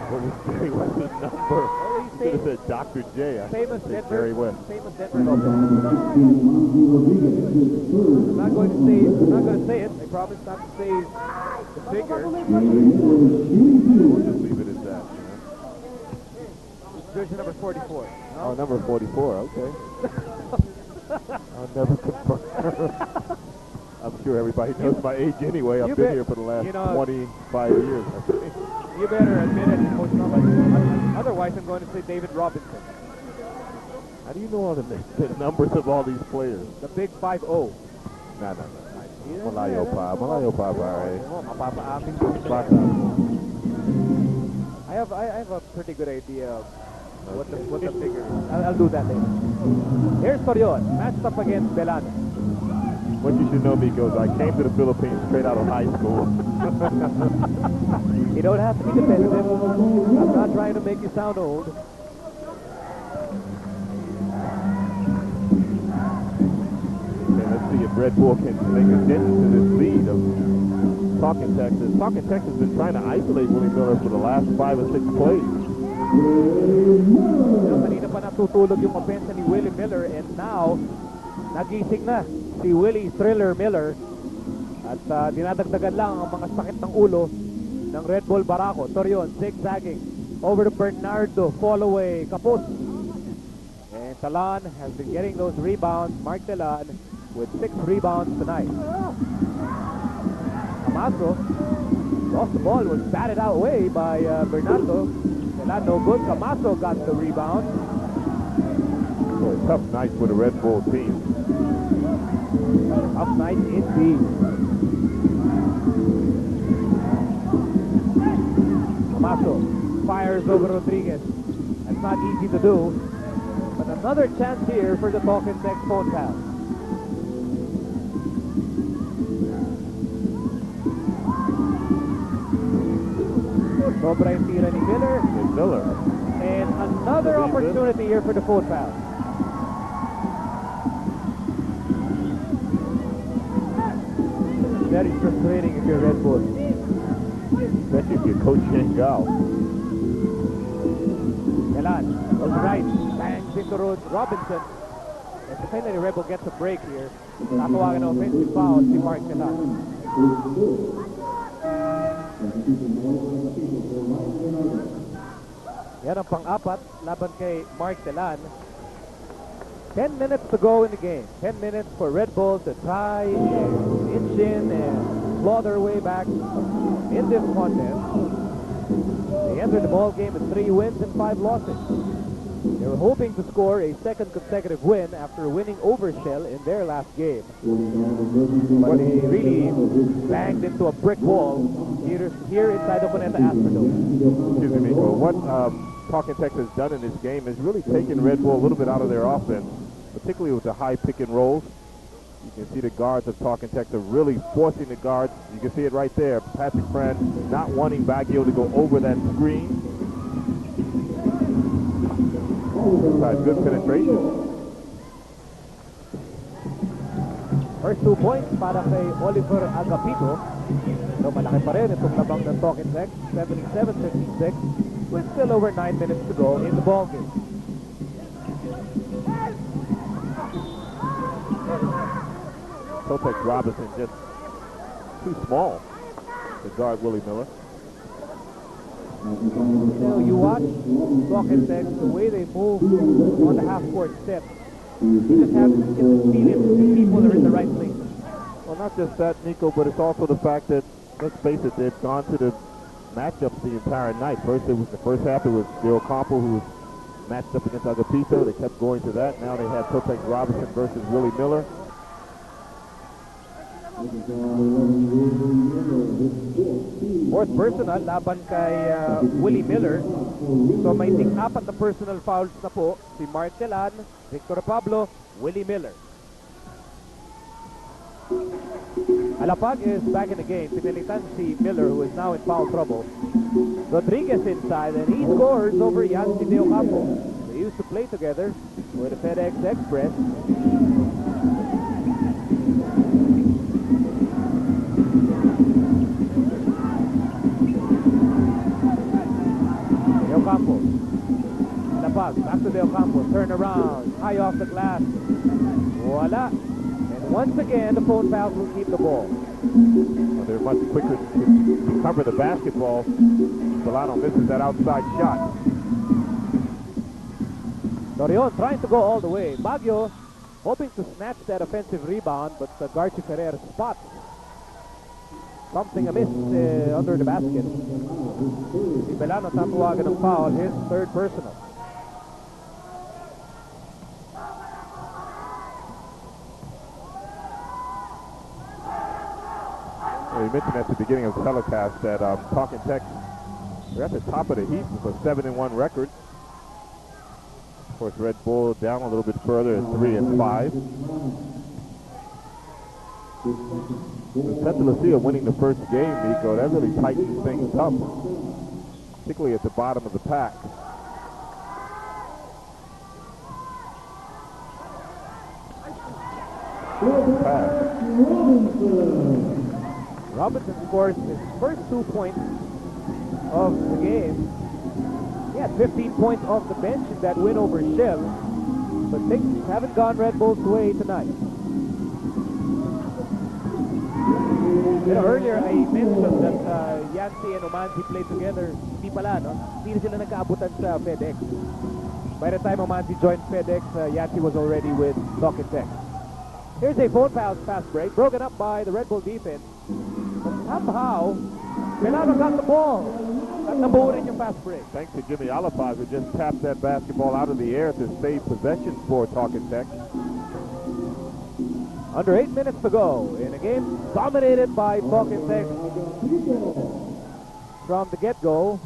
What was Jerry West's number? He should have said Dr. J. Famous Denver. Jerry West. Famous Denver Lopez. I'm not going to say it. I promise not to say the figure. We'll just leave it as that. Jersey number 44. No? Oh, number 44. Okay. I'll never confirm. I'm sure everybody knows my age anyway. I've been here for the last 25 years. You better admit it, Coach Norman. Otherwise, I'm going to say David Robinson. How do you know all the numbers of all these players? The big 5-0. No. Malayo pa, pare. I have a pretty good idea of what the figure is. I'll do that later. Here's Torion, matched up against Belano. What you should know, Miko, is I came to the Philippines straight out of high school. You don't have to be defensive. I'm not trying to make you sound old. Okay, let's see if Red Bull can make a dent into this lead of Talking Texas. Talking Texas has been trying to isolate Willie Miller for the last 5 or 6 plays. Kanina pa natutulog yung offense ni Willie Miller, and now nagising na si Willie Thriller Miller at dinadagdagan lang ang mga sakit ng ulo ng Red Bull Barako. Torion zigzagging over to Bernardo, fall away, Kapos, and Talan has been getting those rebounds. Mark Talan with 6 rebounds tonight. Camacho lost the ball, was batted out away by Bernardo. Talan no good. Camacho got the rebound. Boy, tough night for the Red Bull team. Tough night indeed. Camacho fires over Rodriguez. That's not easy to do. But another chance here for the Talking Tex Phonepals. Sobra yung tira ni Miller. And another opportunity here for the Phonepals. Very frustrating if you're Red Bull. Especially if you're Coach Yeng. Elan was right. Bangs into Robinson. And finally Rebel gets a break here. Nakawagan ng offensive foul si Mark Elan. Yan ang pang-apat laban kay Mark Telan. 10 minutes to go in the game. 10 minutes for Red Bull to try and inch in and claw their way back in this contest. They entered the ball game with 3 wins and 5 losses. They were hoping to score a second consecutive win after winning over Shell in their last game. But they really banged into a brick wall here inside the Cuneta Astrodome. Excuse me, Miko. What Talking Texas has done in this game is really taken Red Bull a little bit out of their offense, particularly with the high pick and rolls. You can see the guards of Talking Texas really forcing the guards. You can see it right there. Patrick Friend not wanting Baguio to go over that screen. Good penetration. First 2 points para kay Oliver Agapito. So malaki pa rin itong labang ng Talking Tex. 77-56 with still over 9 minutes to go in the ball game. Totex Robinson just too small to guard Willie Miller. You know, you watch Talking Tex, the way they move on the half-court step. You just have to feel it. The people are in the right place. Well, not just that, Nico, but it's also the fact that, let's face it, they've gone to the matchups the entire night. First, it was the first half, it was Bill Campo who was matched up against Agapito. They kept going to that. Now they have Totex Robinson versus Willie Miller. Fourth personal, laban kay Willie Miller. So may apat na personal fouls na po. Si Mark Telan, Victor Pablo, Willie Miller. Alapag is back in the game. Pinalitan si Miller, who is now in foul trouble. Rodriguez inside, and he scores over Junthy de Ocampo. They used to play together with the FedEx Express. to De Ocampo. Turn around. High off the glass. Voila. And once again, the Phonepals will keep the ball. Well, they're much quicker to recover the basketball. Solano misses that outside shot. Dorion trying to go all the way. Baguio hoping to snatch that offensive rebound, but Garchi Ferrer spots something amiss under the basket. Si Belano tatawagan ng foul, his third personal. Well, you mentioned at the beginning of the telecast that Talking Tech, they're at the top of the heap with a 7-1 record. Of course, Red Bull down a little bit further at 3-5. With Santa Lucia winning the first game, Nico, that really tightens things up, particularly at the bottom of the pack. Robinson scores his first 2 points of the game. He had 15 points off the bench in that win over Shell, but things haven't gone Red Bull's way tonight. You know, earlier I mentioned that Junthy and Omanzi played together. Hindi pala, no? Hindi sila nagkaabutan sa FedEx. By the time Omanzi joined FedEx, Junthy was already with Talking Tech. Here's a Phonepals fast break, broken up by the Red Bull defense. But somehow, Milano got the ball. At nabuo rin yung fast break. Thanks to Jimmy Alapaz, who just tapped that basketball out of the air to save possession for Talking Tech. Under 8 minutes to go in a game dominated by Talking Tech from the get-go.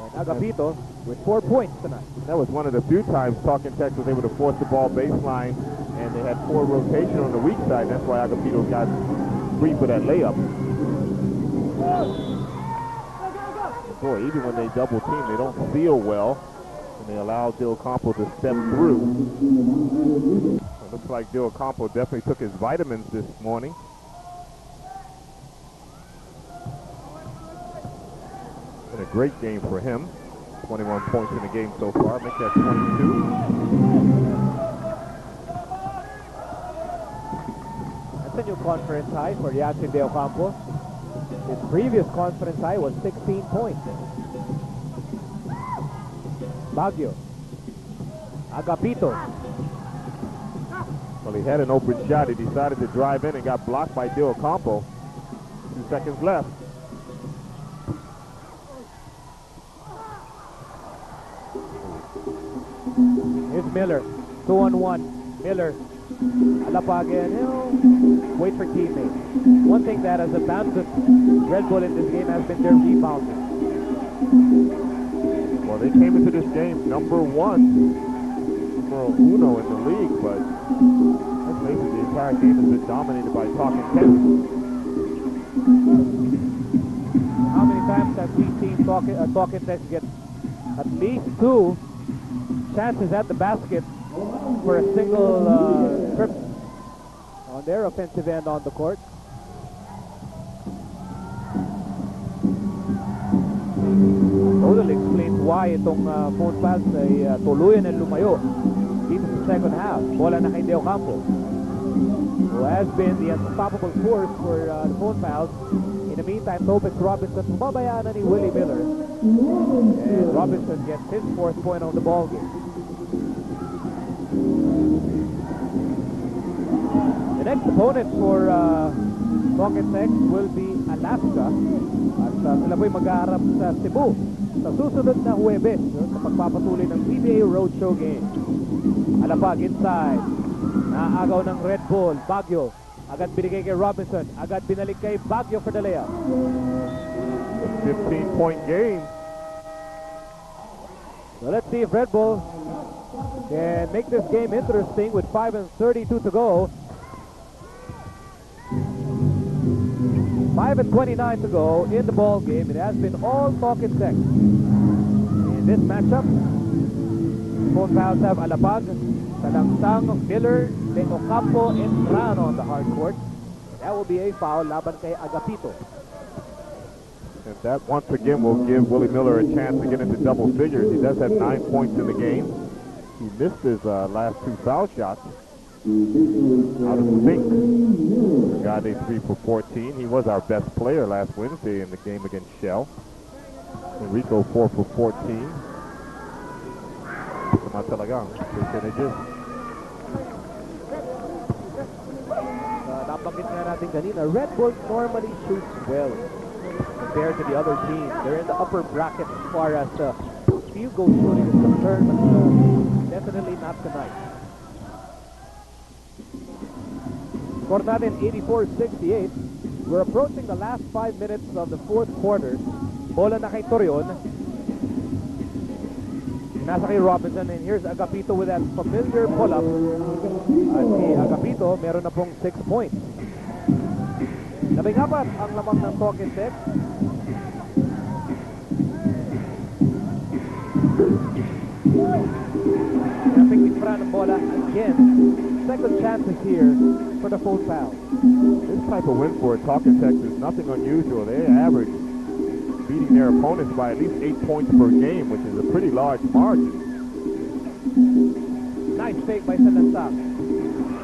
And Agapito with 4 points tonight. That was one of the few times Talking Tech was able to force the ball baseline, and they had 4 rotation on the weak side. That's why Agapito got free for that layup. Boy, even when they double team, they don't seal well, and they allow De Ocampo to step through. It looks like De Ocampo definitely took his vitamins this morning. Been a great game for him. 21 points in the game so far. Make that 22. That's a new conference high for Junthy De Ocampo. His previous conference high was 16 points. Baguio. Agapito. Well, he had an open shot. He decided to drive in and got blocked by De Ocampo. 2 seconds left. Here's Miller. 2-on-1. Miller. Alapag again. You know, wait for teammates. One thing that has abandoned Red Bull in this game has been their rebounding. Well, they came into this game number 1. Numero uno in the league, but let's face it, the entire game has been dominated by Talking Tech. How many times have we seen Talking Tech get at least 2 chances at the basket for a single trip on their offensive end on the court? Totally explains why itong Phonepals ay tuluyan and lumayo dito sa second half. Bola na kay De Ocampo, who has been the unstoppable force for the Phonepals. In the meantime, Topez Robinson bumabayaan na ni Willie Miller, and Robinson gets his 4th point of the ball game. The next opponent for Talking Tech will be Alaska, at sila po'y mag-aarap sa Cebu sa susunod na Huwebes sa pagpapatuloy ng PBA Roadshow game. Alapag inside, naagaw ng Red Bull. Baguio, agad binigay kay Robinson, agad binalik kay Baguio for the layup. 15-point game. So let's see if Red Bull can make this game interesting with 5:32 to go. 5:29 to go in the ball game. It has been all Talking Tech. In this matchup, Phonepals have Alapag, Talangsang, Miller, De Ocampo, and Rano on the hard court. That will be a foul laban kay Agapito. And that once again will give Willie Miller a chance to get into double figures. He does have 9 points in the game. He missed his last 2 foul shots out of sync. Tugade 3 for 14. He was our best player last Wednesday in the game against Shell. Enrico 4 for 14. Sama talagang percentages. Nabanggit nga natin kanina, Red Bull normally shoots well compared to the other teams. They're in the upper bracket as far as field goal shooting is concerned, but definitely not tonight. Score natin 84-68. We're approaching the last 5 minutes of the fourth quarter. Bola na kay Torion. Nasa kay Robinson, and here's Agapito with that familiar pull-up. At si Agapito, meron na pong 6 points. 14 ang lamang ng Talking Tech. Napikipra ng bola again. Second chances here for the Phonepals. This type of win for Talking Tech is nothing unusual. They average beating their opponents by at least 8 points per game, which is a pretty large margin. Nice fake by Salansak.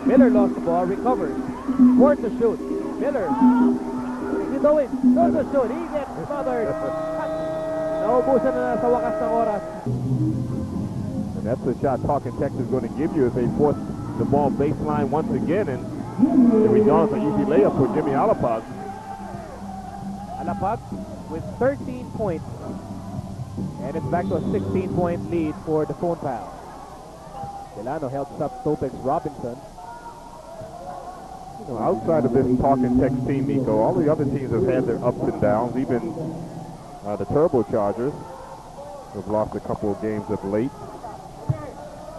Miller lost the ball, recovers. Fourth to shoot. Miller. What's he doing? Goes to shoot. He gets smothered. Naubusan na sa wakas ng oras. And that's the shot Talking Tech is going to give you if they force the ball baseline once again, and the result is an easy layup for Jimmy Alapag. Alapag with 13 points, and it's back to a 16-point lead for the Phonepals. Delano helps up Topex Robinson. You know, outside of this Talking Tech team, Nico, all the other teams have had their ups and downs. Even the Turbochargers have lost a couple of games of late.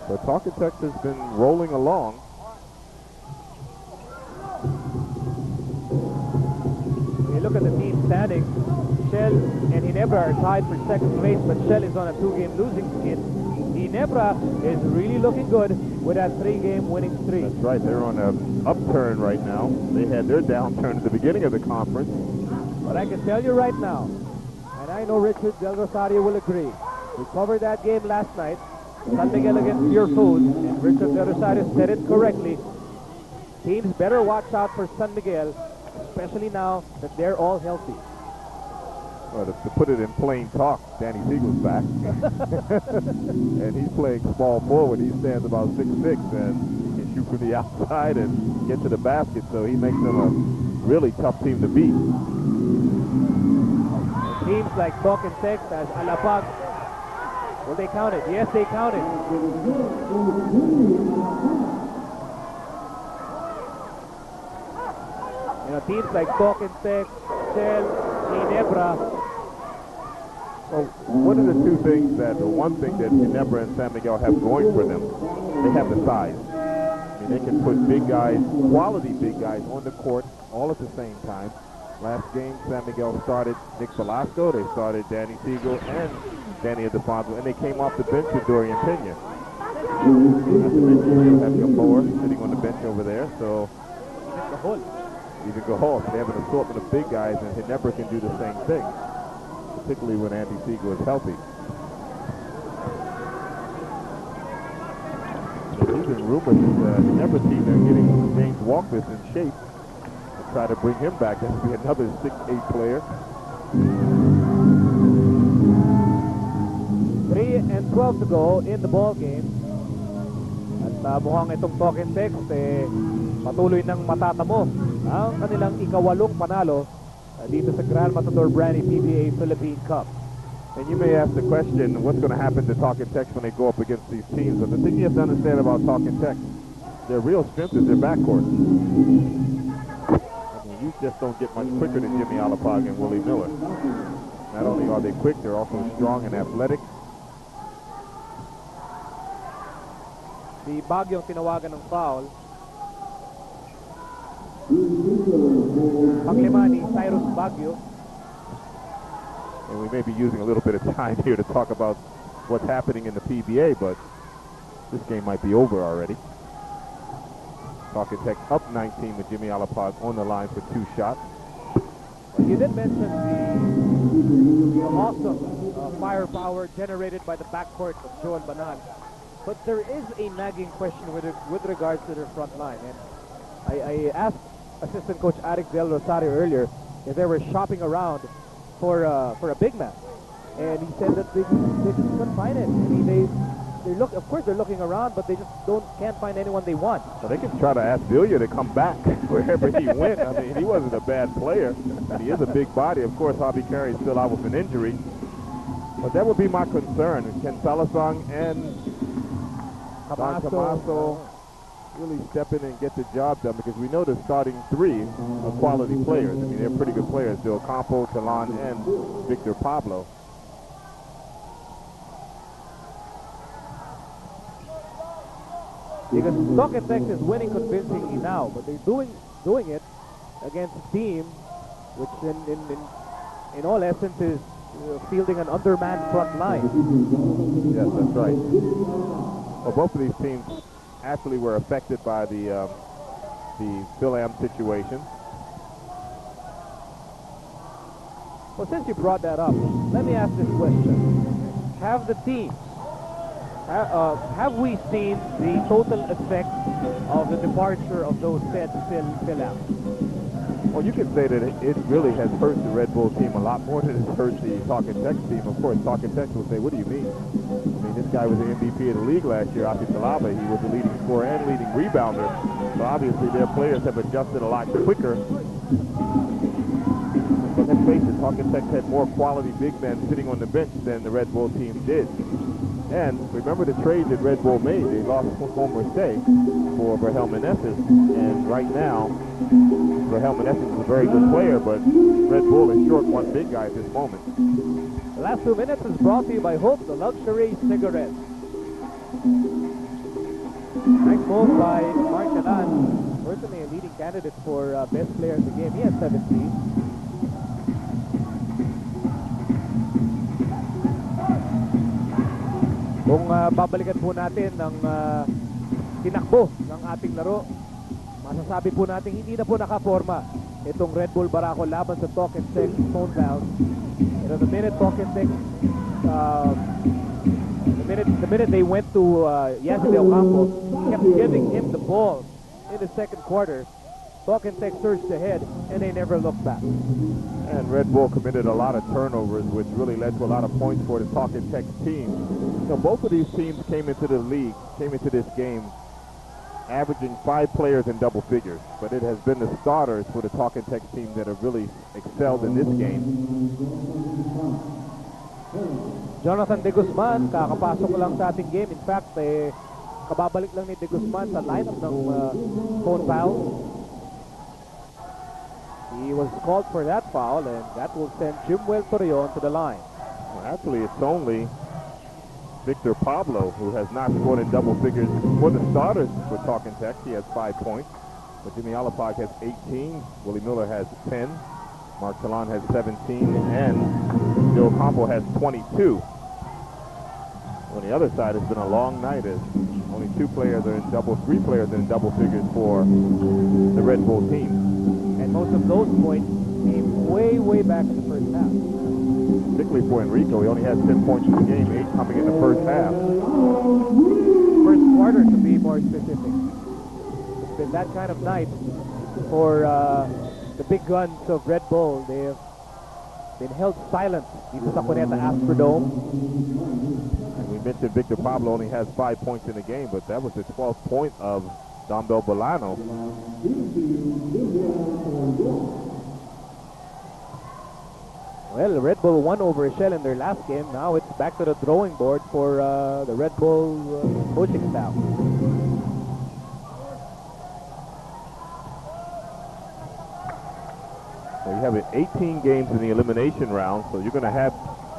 But Talking Tech has been rolling along. When you look at the team standings, Shell and Ginebra are tied for second place, but Shell is on a 2-game losing skid. Ginebra is really looking good with that 3-game winning streak. That's right, they're on an upturn right now. They had their downturn at the beginning of the conference. But I can tell you right now, and I know Richard Del Rosario will agree, we covered that game last night, San Miguel against Pure Foods, and Richard Del Rosario said it correctly. Teams better watch out for San Miguel, especially now that they're all healthy. Well, to put it in plain talk, Danny Siegel's back. And he's playing small forward. He stands about 6'6", and he can shoot from the outside and get to the basket, so he makes them a really tough team to beat. And teams like Talking Tech as Alapag, will they count it? Yes, they count it. You know, teams like Talking Tech, Shell, Ginebra. Well, one of the two things the one thing that Ginebra and San Miguel have going for them, they have the size. I mean, they can put big guys, quality big guys, on the court all at the same time. Last game, San Miguel started Nick Velasco, they started Danny Siegel and Danny Adefonso, and they came off the bench with Dorian Pena. Not to mention, you have Gamboa sitting on the bench over there, so even Gahol. They have an assortment of big guys, and Ginebra can do the same thing, particularly when Andy Siegel is healthy. There's even rumors that the Ginebra team are getting James Walkers in shape to try to bring him back. That would be another 6'8" player. 3:12 to go in the ball game. At mukhang itong Talking Tech patuloy ng matatamo ang kanilang ika-8 panalo dito sa Grand Matador Brandy PBA Philippine Cup. And you may ask the question, what's going to happen to Talking Tech when they go up against these teams? But the thing you have to understand about Talking Tech, their real strength is their backcourt. I mean, you just don't get much quicker than Jimmy Alapag and Willie Miller. Not only are they quick, they're also strong and athletic. Si Baguio ang tinawagan ng foul. Panglima ni Cyrus Baguio. And we may be using a little bit of time here to talk about what's happening in the PBA, but this game might be over already. Talking Tech up 19 with Jimmy Alapag on the line for 2 shots. You did mention the awesome firepower generated by the backcourt of Joel Banan. But there is a nagging question with regards to their front line. And I asked assistant coach Alex Del Rosario earlier if they were shopping around for a big man. And he said that they just couldn't find it. I mean, of course they're looking around, but they just can't find anyone they want. Well, they can try to ask Villiers to come back wherever he went. I mean, he wasn't a bad player. He is a big body. Of course, Javi Carey's still out with an injury. But that would be my concern. Can Salasang and Camaso really step in and get the job done? Because we know the starting three are quality players. I mean, they're pretty good players. Del Campo, Talon, and Victor Pablo. Because Tokentex is winning convincingly now, but they're doing it against a team which in all essence is fielding an undermanned front line. Yes, that's right. Well, both of these teams actually were affected by the Phil-Am situation. Well, since you brought that up, let me ask this question. Have the teams, have we seen the total effect of the departure of those said Phil-Am? Well, you could say that it really has hurt the Red Bull team a lot more than it's hurt the Talking Tex team. Of course, Talking Tex will say, what do you mean? I mean, this guy was the MVP of the league last year, Aki Talaba. He was the leading scorer and leading rebounder. So obviously their players have adjusted a lot quicker. But let's face it, Talking Tex had more quality big men sitting on the bench than the Red Bull team did. And remember the trade that Red Bull made. They lost Homer Stay for Verhel Meneses. And right now, Verhel Meneses is a very good player, but Red Bull is short one big guy at this moment. The last 2 minutes is brought to you by Hope, the luxury cigarette. Nice move by Mark Calan. Certainly a leading candidate for best player in the game. He has 17. Kung babalikan po natin ng tinakbo ng ating laro, masasabi po natin hindi na po nakaforma itong Red Bull Barako laban sa Tokentex Phonepals. You know, the minute Tokentex, the minute they went to Yassi Del Campo, kept giving him the ball in the second quarter. Tokentex surged ahead and they never looked back. And Red Bull committed a lot of turnovers, which really led to a lot of points for the Talking Tex team. So both of these teams came into the league, came into this game, averaging 5 players in double figures. But it has been the starters for the Talking Tex team that have really excelled in this game. Jonathan De Guzman, kakapasok lang sa ating game. In fact, kababalik lang ni De Guzman sa lineup ng Phonepals. He was called for that foul, and that will send Jimwell Torreon to the line. Well, actually, it's only Victor Pablo who has not scored in double figures for the starters for Talking Tex. He has 5 points. But Jimmy Alapag has 18. Willie Miller has 10. Mark Talon has 17. And Joe Campo has 22. On the other side, it's been a long night as only 3 players are in double figures for the Red Bull team. And most of those points came way back in the first half. Particularly for Enrico, he only had 10 points in the game, 8 coming in the first half. First quarter, to be more specific. It's been that kind of night for the big guns of Red Bull. They have been held silent dito sa Cuneta Astrodome. And we mentioned Victor Pablo only has 5 points in the game, but that was the 12th point of Dombel Bolano. Well, Red Bull won over Shell in their last game. Now it's back to the drawing board for the Red Bull coaching staff. Well, you have 18 games in the elimination round, so you're going to have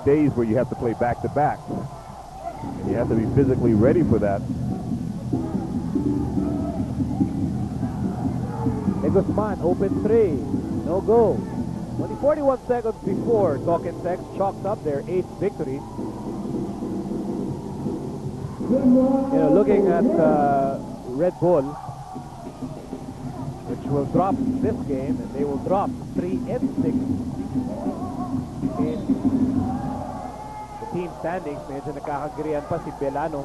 days where you have to play back-to-back. And you have to be physically ready for that. De Guzman, open 3. No go. Only 41 seconds before Talking Tex chalks up their 8th victory. You know, looking at Red Bull, which will drop this game, and they will drop 3 and 6 in the team standings. Medyo nakakagirian pa si Belano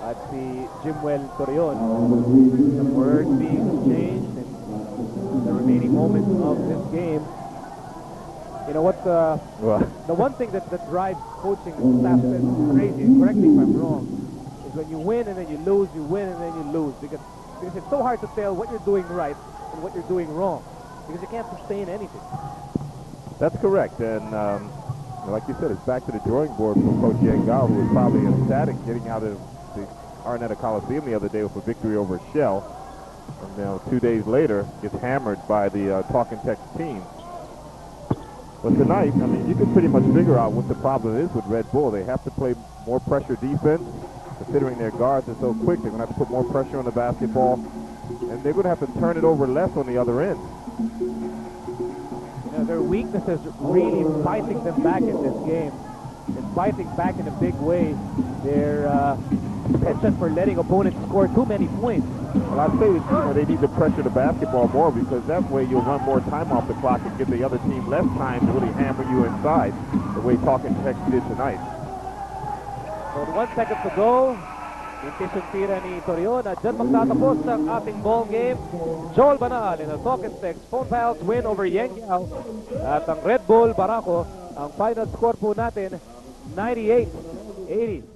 at si Jimwell Torion. Some words being exchanged in the remaining moments of this game. You know what, the one thing that drives coaching staff crazy, and correct me if I'm wrong, is when you win and then you lose, you win and then you lose. Because it's so hard to tell what you're doing right and what you're doing wrong. Because you can't sustain anything. That's correct. And like you said, it's back to the drawing board for Coach Yeng, who was probably ecstatic getting out of the Araneta Coliseum the other day with a victory over Shell. And now 2 days later, gets hammered by the Talking Tex team. But tonight, I mean, you can pretty much figure out what the problem is with Red Bull. They have to play more pressure defense, considering their guards are so quick. They're going to have to put more pressure on the basketball, and they're going to have to turn it over less on the other end. You know, their weakness is really fighting them back in this game, and fighting back in a big way. Their penchant for letting opponents score too many points. Well, I'd say that, they need to pressure the basketball more, because that way you'll run more time off the clock and give the other team less time to really hammer you inside, the way Talking Tex did tonight. So 1 second to go. Intention tira ni Torion at dyan magtatapos ang ating ball game. Joel Banal in the Talking Tex Phonepals win over Yeng Yao. At ang Red Bull Barako, ang final score po natin 98-80.